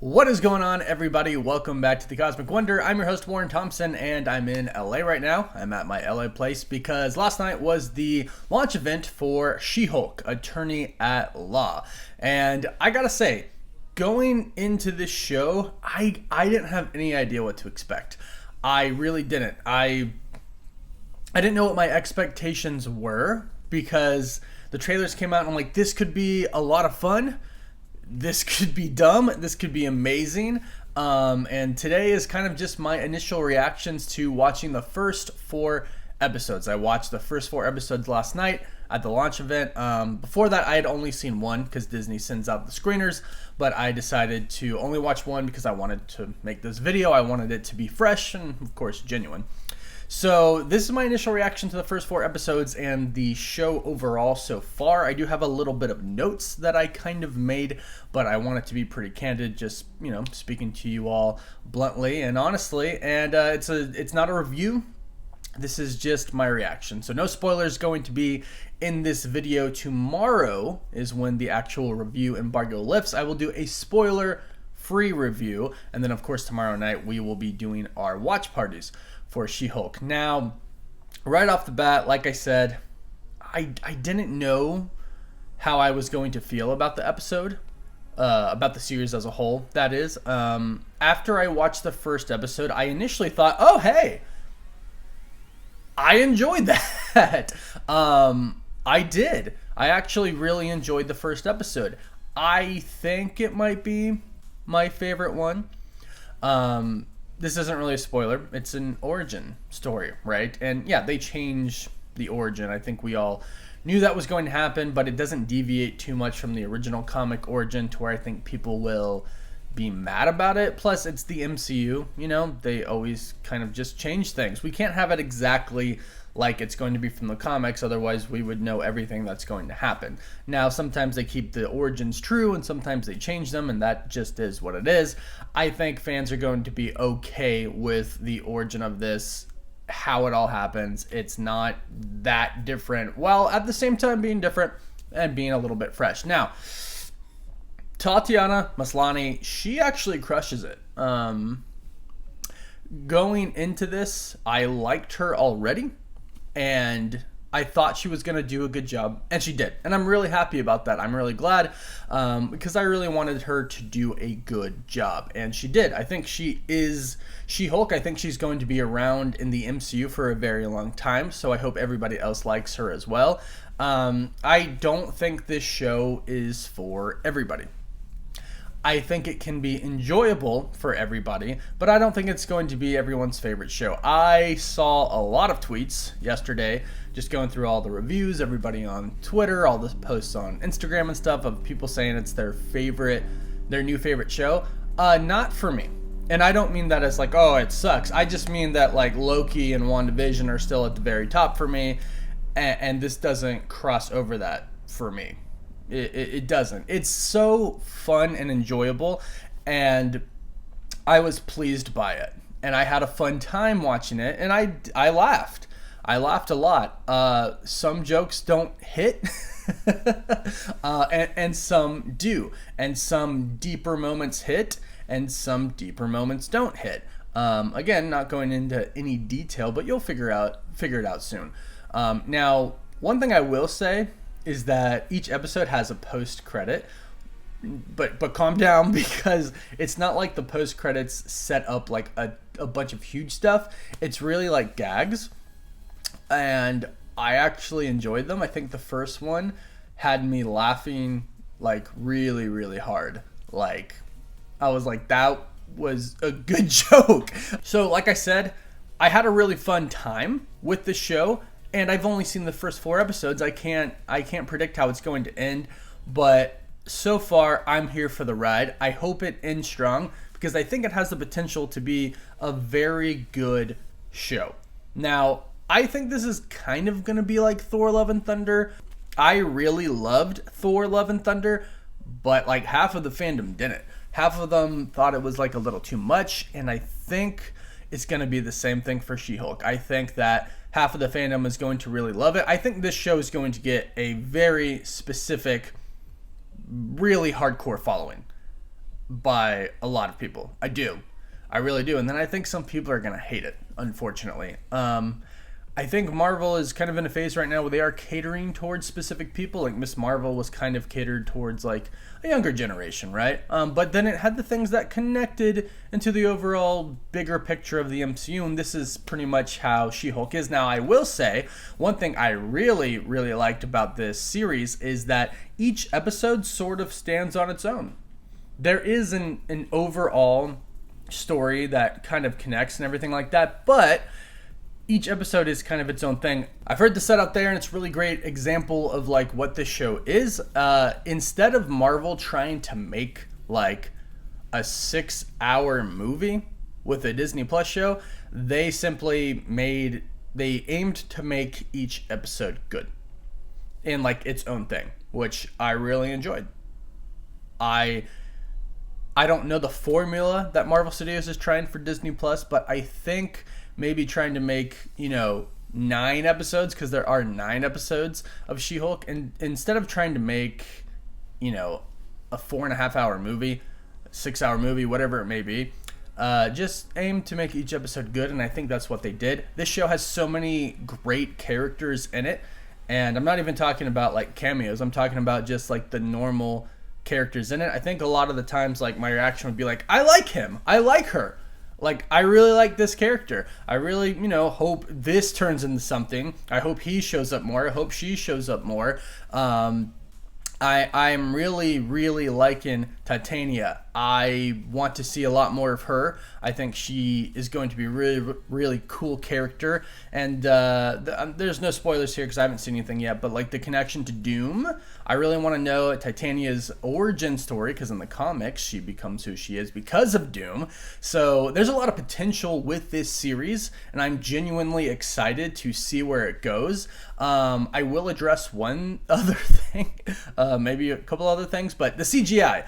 What is going on, everybody? Welcome back to the Cosmic Wonder. I'm your host, Warren Thompson, and I'm in LA right now. I'm at my LA place because last night was the launch event for She-Hulk, Attorney at Law. And I gotta say, going into this show, I didn't have any idea what to expect. I really didn't. I didn't know what my expectations were because the trailers came out and I'm like, this could be a lot of fun. This could be dumb. This could be amazing. And today is kind of just my initial reactions to watching the first 4 episodes. I watched the first 4 episodes last night at the launch event. Before that, I had only seen 1 because Disney sends out the screeners, but I decided to only watch 1 because I wanted to make this video. I wanted it to be fresh and, of course, genuine. So this is my initial reaction to the first 4 episodes and the show overall so far. I do have a little bit of notes that I kind of made, but I want it to be pretty candid, just, speaking to you all bluntly and honestly. And it's not a review. This is just my reaction. So no spoilers going to be in this video. Tomorrow is when the actual review embargo lifts. I will do a spoiler-free review. And then, of course, tomorrow night we will be doing our watch parties for She-Hulk. Now, right off the bat, like I said, I didn't know how I was going to feel about the episode, about the series as a whole, that is. After I watched the first episode, I initially thought, oh, hey, I enjoyed that. I did. I actually really enjoyed the first episode. I think it might be my favorite one. This isn't really a spoiler. It's an origin story, right? And yeah, they change the origin. I think we all knew that was going to happen, but it doesn't deviate too much from the original comic origin to where I think people will be mad about it. Plus, it's the MCU, they always kind of just change things. We can't have it exactly like it's going to be from the comics, otherwise we would know everything that's going to happen. Now, sometimes they keep the origins true and sometimes they change them, and that just is what it is. I think fans are going to be okay with the origin of this, how it all happens. It's not that different, while at the same time being different and being a little bit fresh. Now, Tatiana Maslany, she actually crushes it. Going into this, I liked her already, and I thought she was going to do a good job, and she did. And I'm really happy about that. I'm really glad, because I really wanted her to do a good job, and she did. I think she is She-Hulk. I think she's going to be around in the MCU for a very long time, so I hope everybody else likes her as well. I don't think this show is for everybody. I think it can be enjoyable for everybody, but I don't think it's going to be everyone's favorite show. I saw a lot of tweets yesterday, just going through all the reviews, everybody on Twitter, all the posts on Instagram and stuff of people saying it's their new favorite show. Not for me. And I don't mean that as like, oh, it sucks. I just mean that like Loki and WandaVision are still at the very top for me, and this doesn't cross over that for me. It doesn't. It's so fun and enjoyable, and I was pleased by it, and I had a fun time watching it, and I laughed. I laughed a lot. Some jokes don't hit, and some do, and some deeper moments hit, and some deeper moments don't hit. Again, not going into any detail, but you'll figure it out soon. Now, one thing I will say is that each episode has a post-credit, but calm down, because it's not like the post-credits set up like a bunch of huge stuff. It's really like gags, and I actually enjoyed them. I think the first one had me laughing like really, really hard. Like, I was like, that was a good joke. So like I said, I had a really fun time with the show. And I've only seen the first 4 episodes. I can't predict how it's going to end, but so far I'm here for the ride. I hope it ends strong because I think it has the potential to be a very good show. Now, I think this is kind of going to be like Thor: Love and Thunder. I really loved Thor: Love and Thunder, but like half of the fandom didn't. Half of them thought it was like a little too much, and I think it's going to be the same thing for She-Hulk. I think that half of the fandom is going to really love it. I think this show is going to get a very specific, really hardcore following. by a lot of people. I do. I really do. And then I think some people are going to hate it, unfortunately. I think Marvel is kind of in a phase right now where they are catering towards specific people. Like Miss Marvel was kind of catered towards like a younger generation, right? But then it had the things that connected into the overall bigger picture of the MCU, and this is pretty much how She-Hulk is. Now, I will say, one thing I really, really liked about this series is that each episode sort of stands on its own. There is an overall story that kind of connects and everything like that, but each episode is kind of its own thing. I've heard the set out there, and it's a really great example of like what this show is. Instead of Marvel trying to make like a 6-hour movie with a Disney Plus show, they aimed to make each episode good in like its own thing, which I really enjoyed. I don't know the formula that Marvel Studios is trying for Disney Plus, but I think maybe trying to make, 9 episodes, because there are 9 episodes of She-Hulk, and instead of trying to make, a 4.5-hour movie, 6-hour movie, whatever it may be, just aim to make each episode good, and I think that's what they did. This show has so many great characters in it, and I'm not even talking about like cameos. I'm talking about just like the normal characters in it. I think a lot of the times like my reaction would be like, I like him, I like her. Like, I really like this character. I really, hope this turns into something. I hope he shows up more. I hope she shows up more. I'm really, really liking Titania. I want to see a lot more of her. I think she is going to be a really, really cool character. And there's no spoilers here because I haven't seen anything yet. But like the connection to Doom, I really want to know Titania's origin story, because in the comics she becomes who she is because of Doom. So there's a lot of potential with this series, and I'm genuinely excited to see where it goes. I will address one other thing, maybe a couple other things, but the CGI.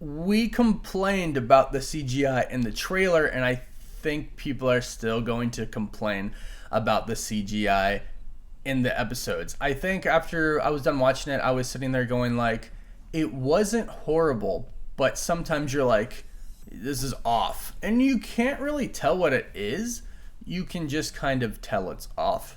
We complained about the CGI in the trailer, and I think people are still going to complain about the CGI in the episodes. I think after I was done watching it, I was sitting there going like, it wasn't horrible, but sometimes you're like, this is off. And you can't really tell what it is. You can just kind of tell it's off.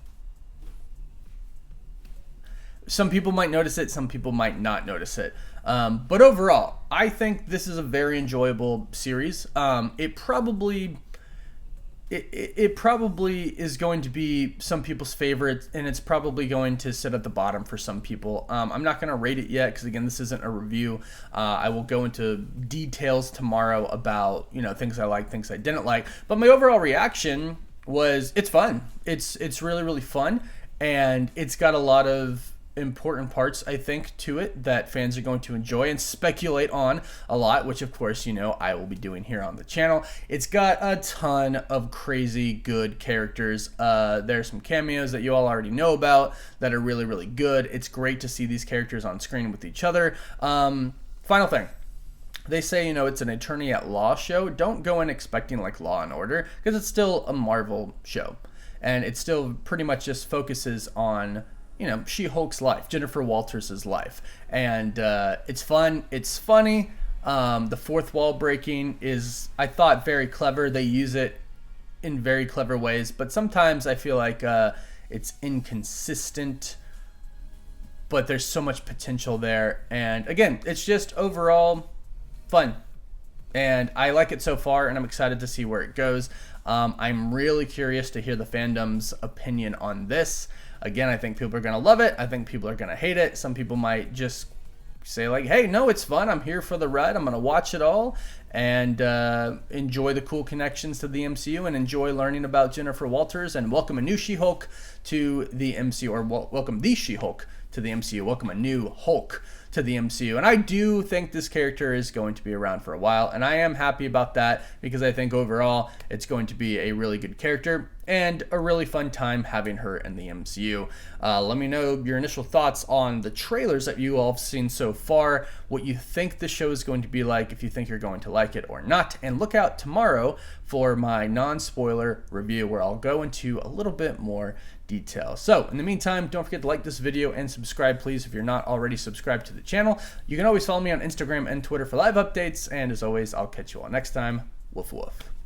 Some people might notice it, some people might not notice it. But overall, I think this is a very enjoyable series. It probably is going to be some people's favorite, and it's probably going to sit at the bottom for some people. I'm not going to rate it yet because, again, this isn't a review. I will go into details tomorrow about, things I like, things I didn't like. But my overall reaction was it's fun. It's really, really fun, and it's got a lot of important parts, I think, to it that fans are going to enjoy and speculate on a lot, which of course, I will be doing here on the channel. It's got a ton of crazy good characters. There's some cameos that you all already know about that are really, really good. It's great to see these characters on screen with each other. Final thing. They say, it's an attorney at law show. Don't go in expecting like Law and Order, because it's still a Marvel show. And it still pretty much just focuses on She-Hulk's life, Jennifer Walters' life. And it's fun. It's funny. The fourth wall breaking is, I thought, very clever. They use it in very clever ways. But sometimes I feel like it's inconsistent. But there's so much potential there. And again, it's just overall fun. And I like it so far, and I'm excited to see where it goes. I'm really curious to hear the fandom's opinion on this. Again, I think people are going to love it. I think people are going to hate it. Some people might just say like, hey, no, it's fun. I'm here for the ride. I'm going to watch it all and enjoy the cool connections to the MCU and enjoy learning about Jennifer Walters and welcome a new She-Hulk to the MCU, or welcome the She-Hulk to the MCU. Welcome a new Hulk to the MCU. And I do think this character is going to be around for a while, and I am happy about that because I think overall it's going to be a really good character. and a really fun time having her in the MCU. Let me know your initial thoughts on the trailers that you all have seen so far, what you think the show is going to be like, if you think you're going to like it or not, and look out tomorrow for my non-spoiler review where I'll go into a little bit more detail. So in the meantime, don't forget to like this video and subscribe, please, if you're not already subscribed to the channel. You can always follow me on Instagram and Twitter for live updates, and as always, I'll catch you all next time. Woof woof.